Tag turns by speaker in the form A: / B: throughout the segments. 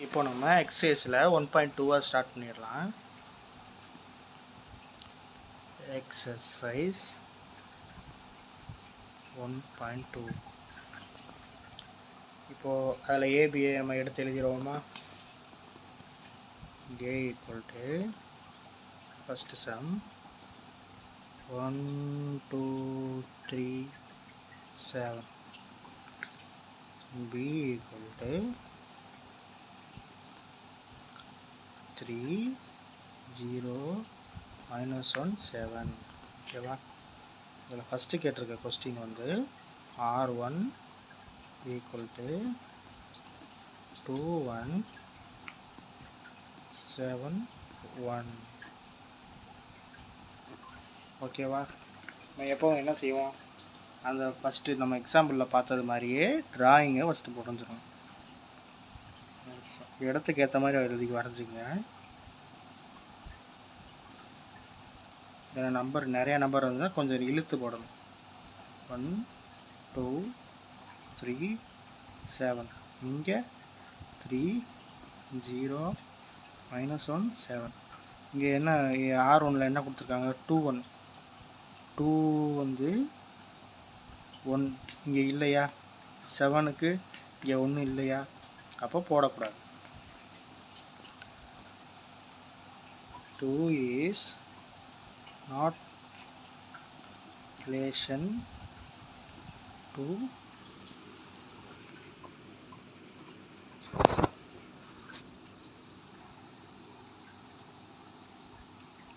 A: இப்போ நம்ம எக்ஸசைஸில் 1.2 ஸ்டார்ட் பண்ணிடலாம். எக்ஸசைஸ் 1.2. இப்போது அதில் ஏபிஏ நம்ம எடுத்து எழுதிடுவோமா? A equal to first sum 1 2 3 7. B equal to 3 0 minus 1 7. ஓகேவா? இதில் ஃபஸ்ட்டு கேட்டிருக்க கொஸ்டின் வந்து R1 equal to 2 1 7 1. ஓகேவா? நம்ம எப்போவும் என்ன செய்வோம், அந்த ஃபஸ்ட்டு நம்ம எக்ஸாம்பிளில் பார்த்தது மாதிரியே ட்ராயிங்கை ஃபஸ்ட்டு புரிஞ்சிடும். இடத்துக்கு ஏற்ற மாதிரி எழுதி வரைஞ்சிங்க. நம்பர் நிறையா நம்பர் இருந்தால் கொஞ்சம் இழுத்து போடணும். 1 2 3 7. இங்கே 3 0 minus 1 7. இங்கே என்ன R1ல் என்ன கொடுத்துருக்காங்க? 2 1. 2 வந்து 1 இங்கே இல்லையா? 7க்கு இங்கே ஒன்றும் இல்லையா? அப்போ போடக்கூடாது. 2 is not relation to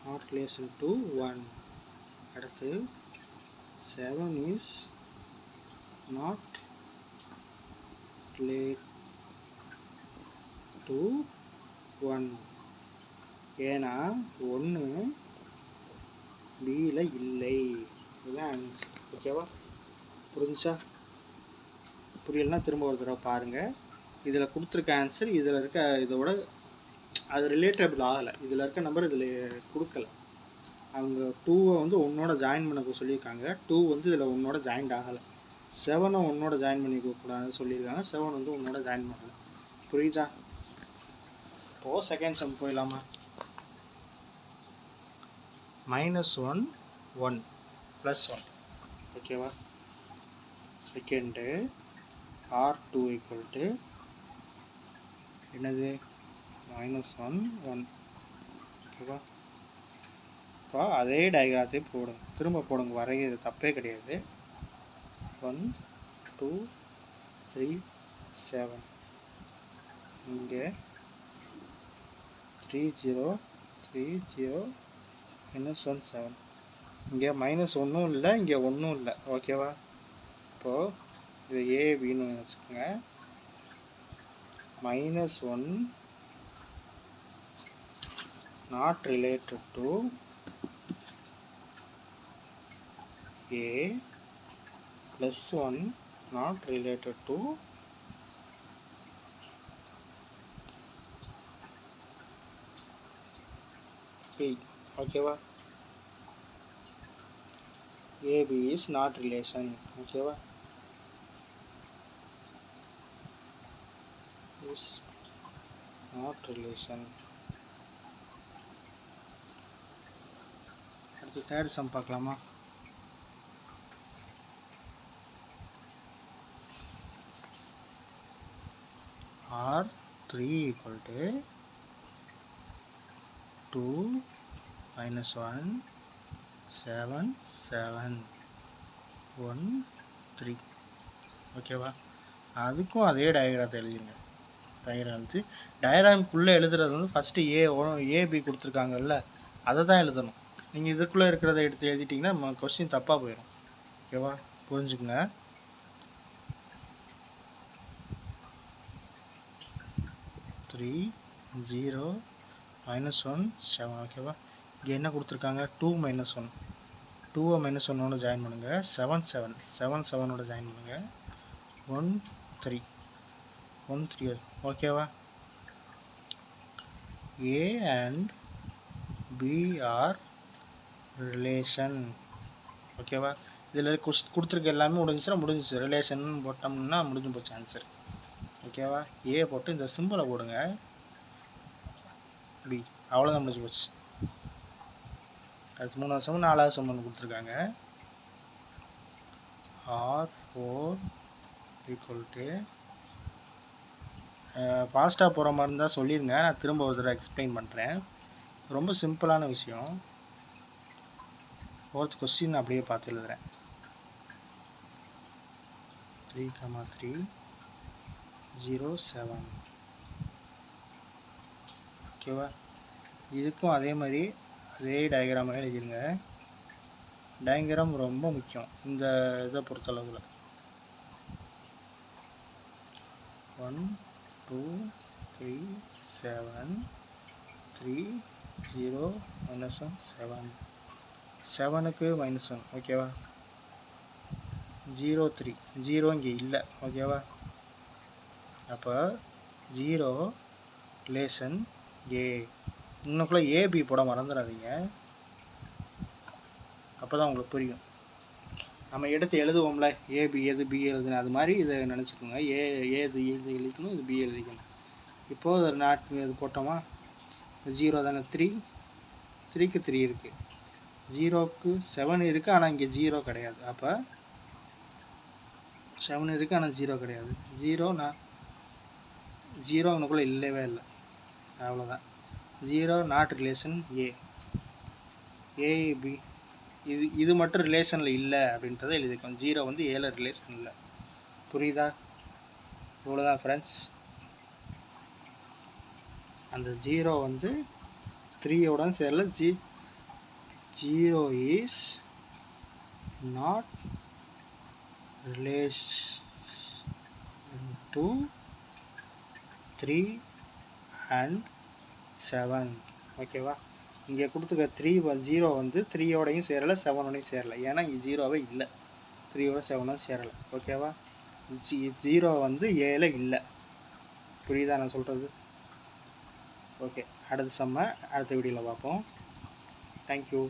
A: not relation to 1. அடுத்து 7 is not relate to 1. ஏன்னா 1 பியில் இல்லை. இதுதான் ஆன்சர். ஓகேவா? புரிஞ்சா? புரியலன்னா திரும்ப ஒரு தடவை பாருங்கள். இதில் கொடுத்துருக்க ஆன்சர் இதில் இருக்க இதோட அது ரிலேட்டபிள் ஆகலை. இதில் இருக்க நம்பர் இதில் கொடுக்கல. அவங்க 2வை வந்து ஒன்னோட ஜாயின் பண்ண சொல்லியிருக்காங்க. 2 வந்து இதில் ஒன்னோட ஜாயின்ட் ஆகலை. 7 ஒன்னோட ஜாயின் பண்ணிக்கூடாதுன்னு சொல்லியிருக்காங்க. 7 வந்து ஒன்னோட ஜாயின் பண்ணலை. புரியுதா? இப்போது செகண்ட் சம் போயிடலாமா? -1 1 +1. ஓகேவா? செகண்டு R2 equal to என்னது? -1 1. ஓகேவா? இப்போ அதே டயக்ராத்தை போடுங்க. திரும்ப போடுங்க. வரைகிறது தப்பே கிடையாது. 1 2 3 7. இங்கே 3 0 3 0 -1 7. இங்கே -1ம் இல்லை, இங்கே ஒன்றும் இல்லை. ஓகேவா? இப்போது இது ஏபின்னு வச்சுக்கோங்க. -1 not related to A +1 not related to B. ஓகேவா? AB is not relation. ஓகேவா? is not relation. அடுத்து தேர்ட் சம் பார்க்கலாமா? R3 equal to 2 minus 1 7 7 1 3. ஓகேவா? அதுக்கும் அதே டயக்ராத்தை எழுதிங்க. டயக்ராம் எழுதி டயக்ராமுக்குள்ளே எழுதுறது வந்து ஃபஸ்ட்டு ஏபி கொடுத்துருக்காங்கல்ல, அதை தான் எழுதணும். நீங்கள் இதுக்குள்ளே இருக்கிறத எடுத்து எழுதிட்டிங்கன்னா நம்ம கொஸ்டின் தப்பாக போயிடும். ஓகேவா? புரிஞ்சுக்குங்க. த்ரீ 0 -1 7. ஓகேவா? இங்கே என்ன கொடுத்துருக்காங்க? 2 -1. 2வை -1ஓட ஜாயின் பண்ணுங்கள். 7 7 7 7ஓட ஜாயின் பண்ணுங்கள். 1 3 1 3. ஓகேவா? A and B are relation. ஓகேவா? இதில் கொடுத்துருக்க எல்லாமே முடிஞ்சுன்னா முடிஞ்சிச்சு. ரிலேஷன் போட்டோம்னா முடிஞ்சு போச்சு ஆன்சர். ஓகேவா? ஏ போட்டு இந்த சிம்பிளை போடுங்க. பி. அவ்வளோதான் முடிஞ்சு போச்சு. அடுத்து 3வது சம் 4வது சம் ஒன்று கொடுத்துருக்காங்க. R4 ஈக்குவல் டு ஃபாஸ்ட்டாக போகிற மாதிரி இருந்தால் சொல்லிடுங்க, நான் திரும்ப ஒரு தடவை எக்ஸ்பிளைன் பண்ணுறேன். ரொம்ப சிம்பிளான விஷயம். 4th கொஸ்டின் அப்படியே பார்த்து எழுதுகிறேன். 3, 0, 7. ஓகேவா? இதுக்கும் அதே மாதிரி அதே டயக்ராமாக எழுதிருங்க. டயக்ராம் ரொம்ப முக்கியம் இந்த இதை பொறுத்தளவில். 1, 2, 3, 7, 3, 0, -1, 7. 7க்கு -1. ஓகேவா? 0, 3. 0 இங்கே இல்லை. ஓகேவா? அப்போ 0 ரிலேஷன் ஏ. இன்னுக்குள்ளே ஏபி போட மறந்துடாதீங்க, அப்போ தான் உங்களுக்கு புரியும். நம்ம எடுத்து எழுதுவோம்ல, ஏபி எது பி எழுதுன்னு, அது மாதிரி இதை நினச்சிக்கோங்க. ஏது எழுதிக்கணும், இது பி எழுதிக்கணும். இப்போது ஒரு இது போட்டோமா, 0 தானே. 3க்கு 3 இருக்குது, 0க்கு 7 இருக்குது, ஆனால் இங்கே 0 கிடையாது. அப்போ 7 இருக்குது ஆனால் 0 கிடையாது. 0 உனக்குள்ளே இல்லவே இல்லை. அவ்வளோதான். 0 நாட் ரிலேஷன் ஏ. ஏபி இது மட்டும் ரிலேஷனில் இல்லை அப்படின்றத எழுதிக்கோங்க. 0 வந்து ஏல ரிலேஷன் இல்லை. புரியுதா? இவ்வளோதான் ஃப்ரெண்ட்ஸ். அந்த 0 வந்து 3யோட சேரல. 0 is not relation to 3 and 7. ஓகேவா? இங்கே கொடுத்துக்க 0 வந்து 3யோடையும் சேரலை, 7ஓடையும் சேரலை. ஏன்னா இங்கே 0வே இல்லை, 3யோட 7ஓட சேரலை. ஓகேவா? 0 வந்து ஏல இல்லை. புரியுதா நான் சொல்கிறது? ஓகே, அடுத்த சம்ம அடுத்த வீடியோவில் பார்ப்போம். தேங்க்யூ.